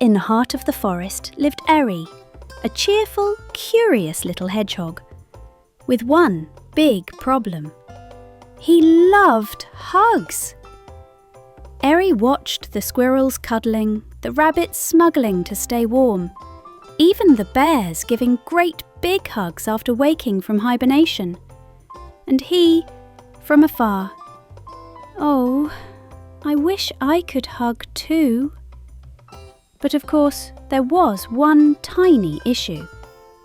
in the heart of the forest lived Eri, a cheerful, curious little hedgehog, with one big problem. He loved hugs. Eri watched the squirrels cuddling, the rabbits smuggling to stay warm, even the bears giving great big hugs after waking from hibernation. And he, from afar, "Oh, I wish I could hug too." But of course, there was one tiny issue.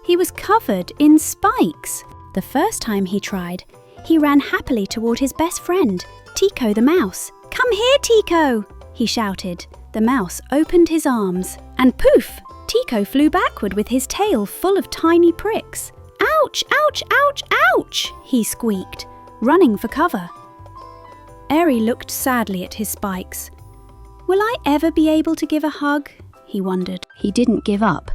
He was covered in spikes. The first time he tried, he ran happily toward his best friend, Tico the mouse. "Come here, Tico!" he shouted. The mouse opened his arms, and poof! Tico flew backward with his tail full of tiny pricks. "Ouch, ouch, ouch, ouch!" he squeaked, running for cover. Eri looked sadly at his spikes. "Will I ever be able to give a hug?" he wondered. He didn't give up.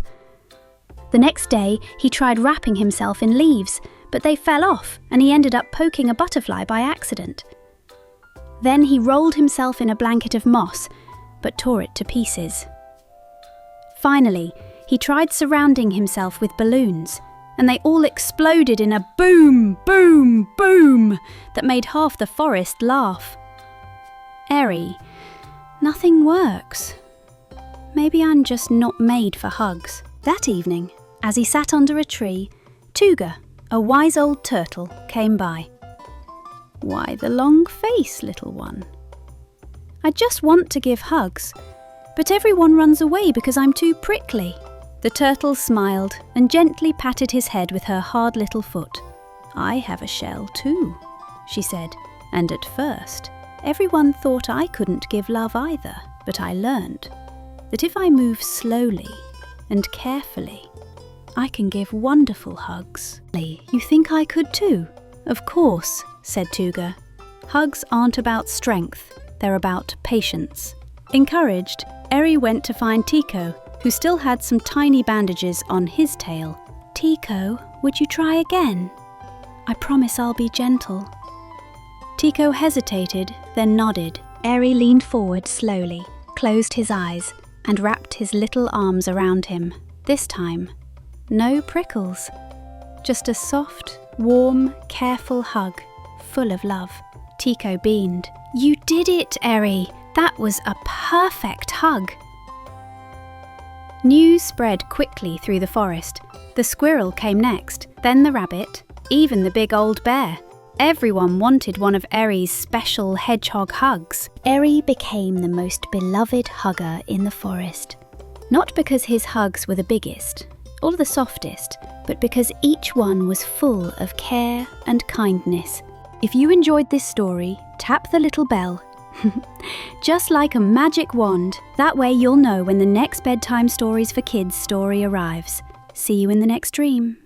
The next day, he tried wrapping himself in leaves, but they fell off, and he ended up poking a butterfly by accident. Then he rolled himself in a blanket of moss, but tore it to pieces. Finally, he tried surrounding himself with balloons, and they all exploded in a boom, boom, boom that made half the forest laugh. "Eri, nothing works. Maybe I'm just not made for hugs." That evening, as he sat under a tree, Tuga, a wise old turtle, came by. "Why the long face, little one? I just want to give hugs, but everyone runs away because I'm too prickly." The turtle smiled and gently patted his head with her hard little foot. "I have a shell too," she said, "and at first, everyone thought I couldn't give love either, but I learned that if I move slowly and carefully, I can give wonderful hugs." "You think I could too?" "Of course," said Tuga. "Hugs aren't about strength, they're about patience." Encouraged, Eri went to find Tico, who still had some tiny bandages on his tail. "Tico, would you try again? I promise I'll be gentle." Tico hesitated, then nodded. Eri leaned forward slowly, closed his eyes, and wrapped his little arms around him. This time, no prickles, just a soft, warm, careful hug, full of love. Tico beamed. "You did it, Eri! That was a perfect hug!" News spread quickly through the forest. The squirrel came next, then the rabbit, even the big old bear. Everyone wanted one of Eri's special hedgehog hugs. Eri became the most beloved hugger in the forest. Not because his hugs were the biggest or the softest, but because each one was full of care and kindness. If you enjoyed this story, tap the little bell. Just like a magic wand, that way you'll know when the next Bedtime Stories for Kids story arrives. See you in the next dream.